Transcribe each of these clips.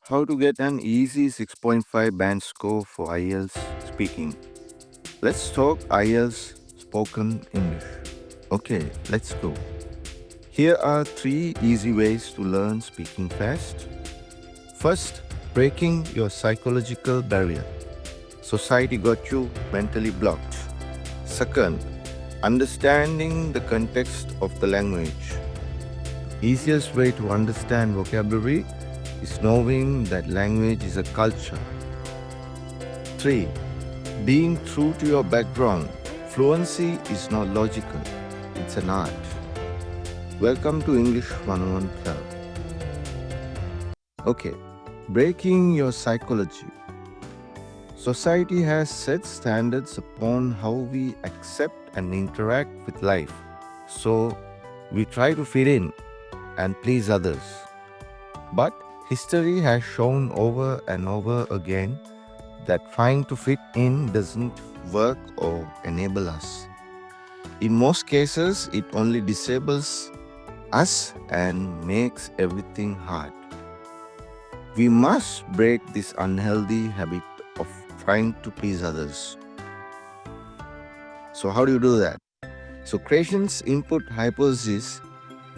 How to get an easy 6.5 band score for IELTS speaking. Let's talk IELTS spoken English. Okay, let's go. Here are 3 easy ways to learn speaking fast. First, breaking your psychological barrier. Society got you mentally blocked. Second, understanding the context of the language. Easiest way to understand vocabulary is knowing that language is a culture. 3. Being true to your background. Fluency is not logical, it's an art. Welcome to English 101 Club. Okay, breaking your psychology. Society has set standards upon how we accept and interact with life. So, we try to fit in and please others. But history has shown over and over again that trying to fit in doesn't work or enable us. In most cases, it only disables us and makes everything hard. We must break this unhealthy habit of trying to please others. So, how do you do that? So, Krashen's input hypothesis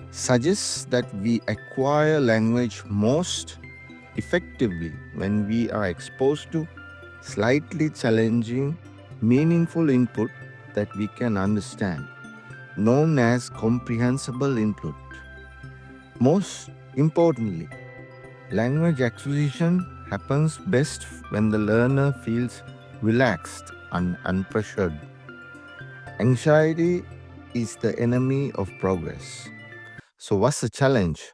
suggests that we acquire language most effectively when we are exposed to slightly challenging, meaningful input that we can understand, known as comprehensible input. Most importantly, language acquisition happens best when the learner feels relaxed and unpressured. Anxiety is the enemy of progress. So, what's the challenge?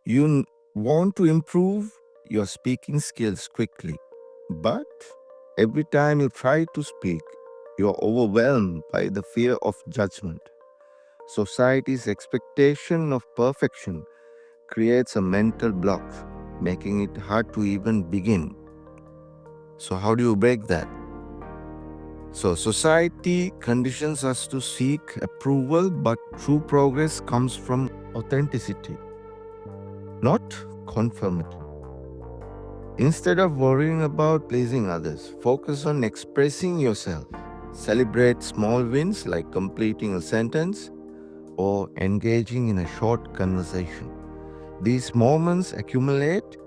You want to improve your speaking skills quickly, but every time you try to speak, you're overwhelmed by the fear of judgment. Society's expectation of perfection creates a mental block, making it hard to even begin. So, how do you break that? So, society conditions us to seek approval, but true progress comes from authenticity, not conformity. Instead of worrying about pleasing others, focus on expressing yourself. Celebrate small wins like completing a sentence or engaging in a short conversation. These moments accumulate,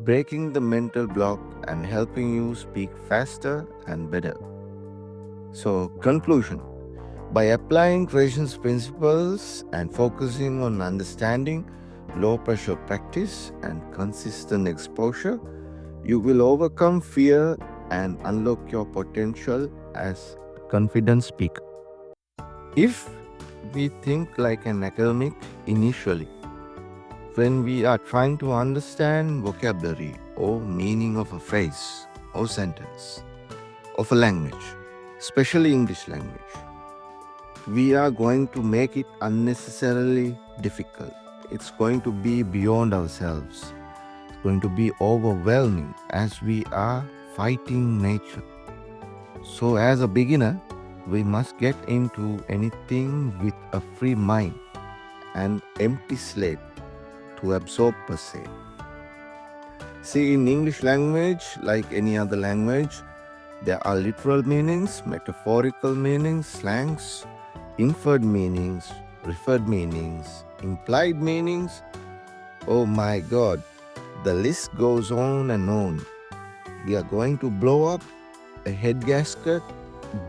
breaking the mental block and helping you speak faster and better. So, conclusion. By applying Krashen's principles and focusing on understanding, low pressure practice, and consistent exposure, you will overcome fear and unlock your potential as a confident speaker. If we think like an academic initially, when we are trying to understand vocabulary or meaning of a phrase or sentence of a language, especially English language, we are going to make it unnecessarily difficult. It's going to be beyond ourselves. It's going to be overwhelming as we are fighting nature. So, as a beginner, we must get into anything with a free mind and empty slate to absorb per se. See, in English language, like any other language, there are literal meanings, metaphorical meanings, slangs, inferred meanings, referred meanings, implied meanings. Oh my God, the list goes on and on. We are going to blow up a head gasket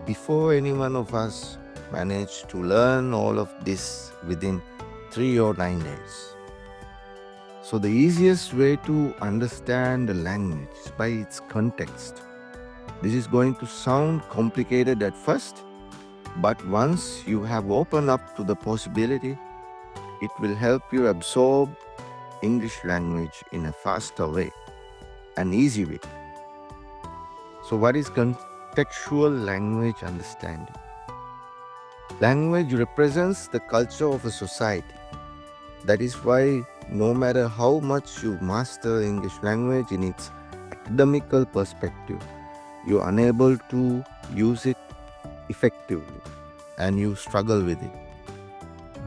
before any one of us manage to learn all of this within 3 or 9 days. So the easiest way to understand a language is by its context. This is going to sound complicated at first, but once you have opened up to the possibility, it will help you absorb English language in a faster way, an easy way. So what is contextual language understanding? Language represents the culture of a society. That is why no matter how much you master English language in its academical perspective, you are unable to use it effectively and you struggle with it.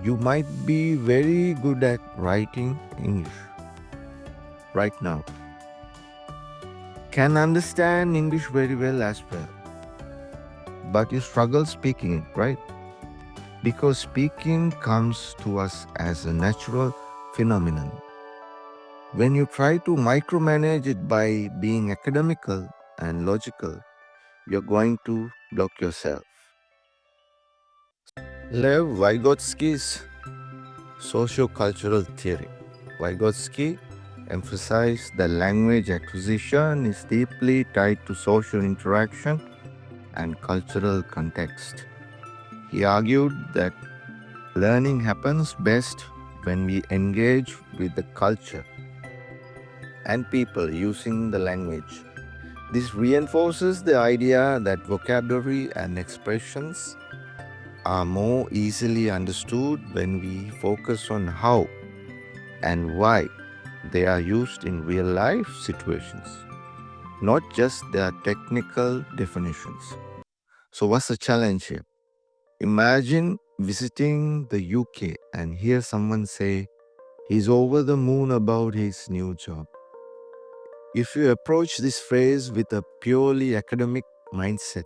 You might be very good at writing English, right now can understand English very well as well, but you struggle speaking it, right? Because speaking comes to us as a natural phenomenon. When you try to micromanage it by being academical and logical, you're going to block yourself. Lev Vygotsky's Sociocultural theory. Vygotsky emphasized that language acquisition is deeply tied to social interaction and cultural context. He argued that learning happens best when we engage with the culture and people using the language. This reinforces the idea that vocabulary and expressions are more easily understood when we focus on how and why they are used in real life situations, not just their technical definitions. So, what's the challenge here? Imagine visiting the UK and hear someone say he's over the moon about his new job. If you approach this phrase with a purely academic mindset,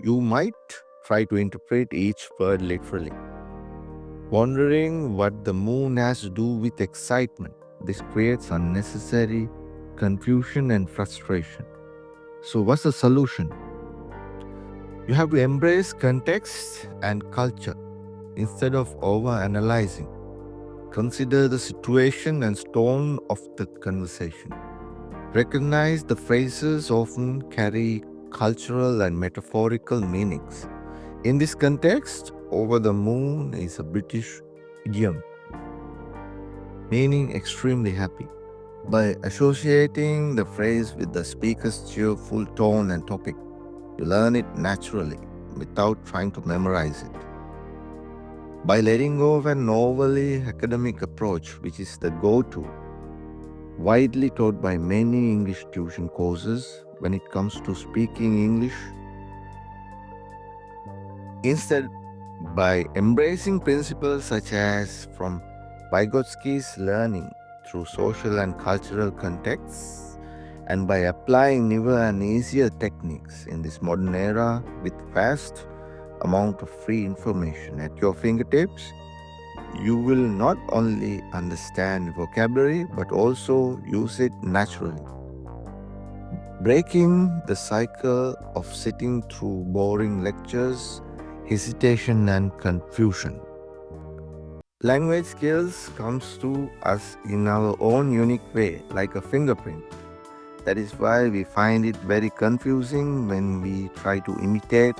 you might try to interpret each word literally, wondering what the moon has to do with excitement. This creates unnecessary confusion and frustration. So, what's the solution? You have to embrace context and culture instead of over analyzing. Consider the situation and tone of the conversation. Recognize the phrases often carry cultural and metaphorical meanings. In this context, over the moon is a British idiom meaning extremely happy. By associating the phrase with the speaker's cheerful tone and topic, you learn it naturally without trying to memorize it. By letting go of an overly academic approach, which is the go-to, widely taught by many English tuition courses when it comes to speaking English, instead, by embracing principles such as from Vygotsky's learning through social and cultural contexts, and by applying newer and easier techniques in this modern era with vast amount of free information at your fingertips, you will not only understand vocabulary but also use it naturally. Breaking the cycle of sitting through boring lectures, hesitation and confusion. Language skills comes to us in our own unique way, like a fingerprint. That is why we find it very confusing when we try to imitate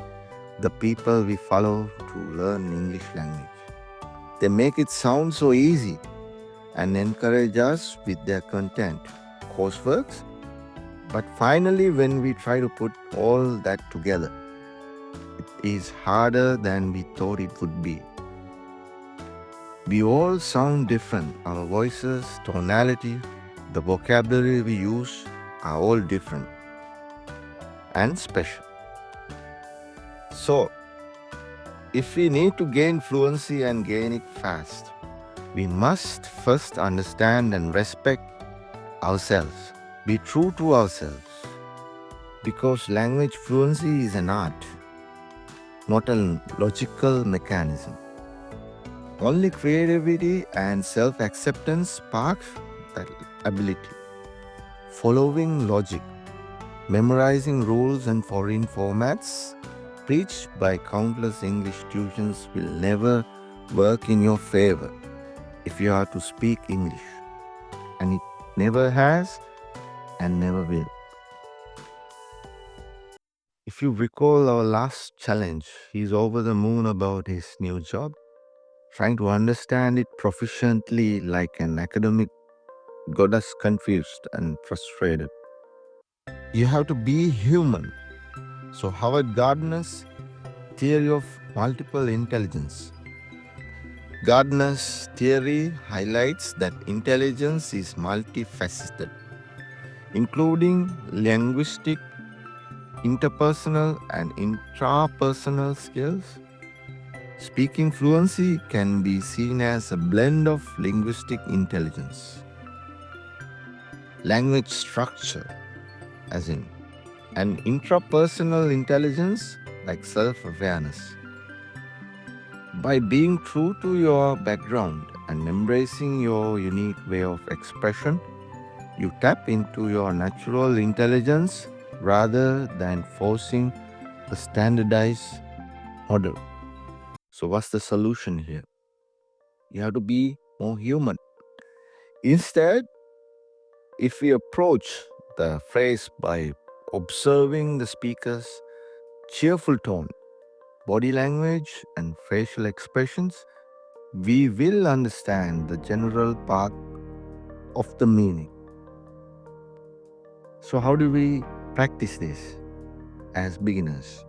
the people we follow to learn English language. They make it sound so easy and encourage us with their content, courseworks. But finally, when we try to put all that together, it is harder than we thought it would be. We all sound different. Our voices, tonality, the vocabulary we use are all different and special. So, if we need to gain fluency and gain it fast, we must first understand and respect ourselves. Be true to ourselves. Because language fluency is an art, not a logical mechanism. Only creativity and self-acceptance spark that ability. Following logic, memorizing rules and foreign formats preached by countless English tuitions will never work in your favor if you are to speak English. And it never has and never will. If you recall our last challenge, he's over the moon about his new job, trying to understand it proficiently like an academic got us confused and frustrated. You have to be human. So Howard Gardner's theory of multiple intelligence. Gardner's theory highlights that intelligence is multifaceted, including linguistic, interpersonal, and intrapersonal skills. Speaking fluency can be seen as a blend of linguistic intelligence, language structure, as in, and intrapersonal intelligence like self awareness. By being true to your background and embracing your unique way of expression, you tap into your natural intelligence rather than forcing a standardized model. So, what's the solution here? You have to be more human. Instead, if we approach the phrase by observing the speaker's cheerful tone, body language, and facial expressions, we will understand the general path of the meaning. So, how do we practice this as beginners?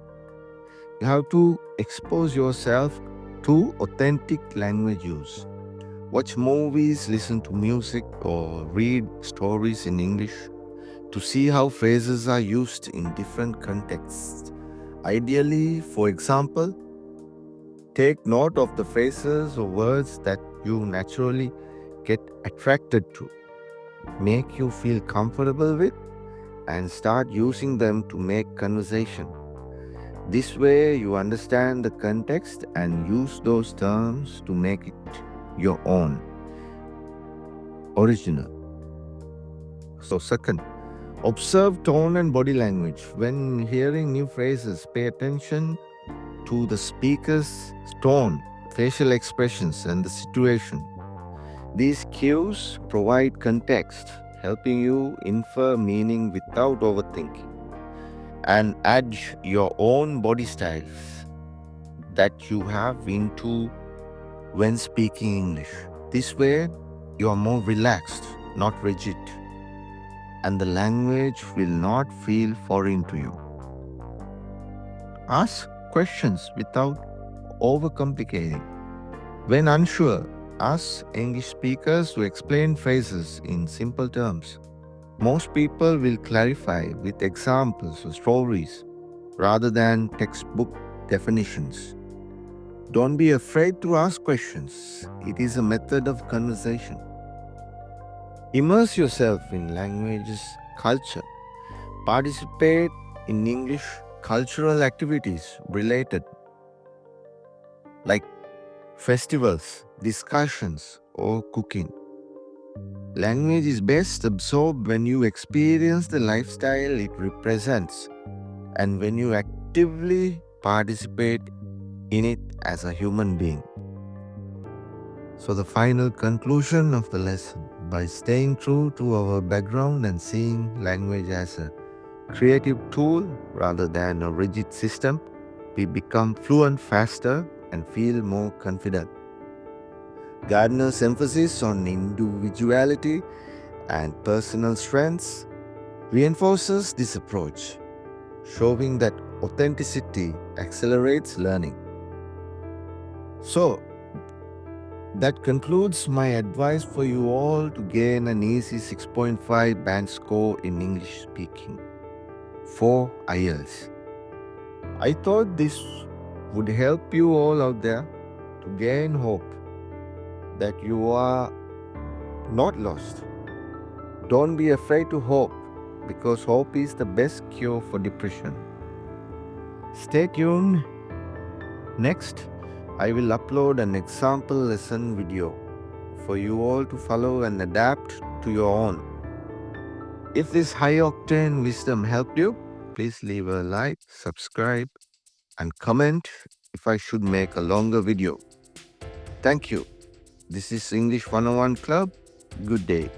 You have to expose yourself to authentic language use. Watch movies, listen to music, or read stories in English to see how phrases are used in different contexts. Ideally, for example, take note of the phrases or words that you naturally get attracted to, make you feel comfortable with, and start using them to make conversation. This way, you understand the context and use those terms to make it your own, original. So, second, observe tone and body language. When hearing new phrases, pay attention to the speaker's tone, facial expressions, and the situation. These cues provide context, helping you infer meaning without overthinking, and add your own body styles that you have into when speaking English. This way, you are more relaxed, not rigid, and the language will not feel foreign to you. Ask questions without overcomplicating. When unsure, ask English speakers to explain phrases in simple terms. Most people will clarify with examples or stories rather than textbook definitions. Don't be afraid to ask questions. It is a method of conversation. Immerse yourself in language's culture. Participate in English cultural activities related, like festivals, discussions, or cooking. Language is best absorbed when you experience the lifestyle it represents and when you actively participate in it as a human being. So, the final conclusion of the lesson: by staying true to our background and seeing language as a creative tool rather than a rigid system, we become fluent faster and feel more confident. Gardner's emphasis on individuality and personal strengths reinforces this approach, showing that authenticity accelerates learning. So, that concludes my advice for you all to gain an easy 6.5 band score in English speaking for IELTS. I thought this would help you all out there to gain hope that you are not lost. Don't be afraid to hope, because hope is the best cure for depression. Stay tuned. Next, I will upload an example lesson video for you all to follow and adapt to your own. If this high octane wisdom helped you, please leave a like, subscribe, and comment if I should make a longer video. Thank you. This is English 101 Club. Good day.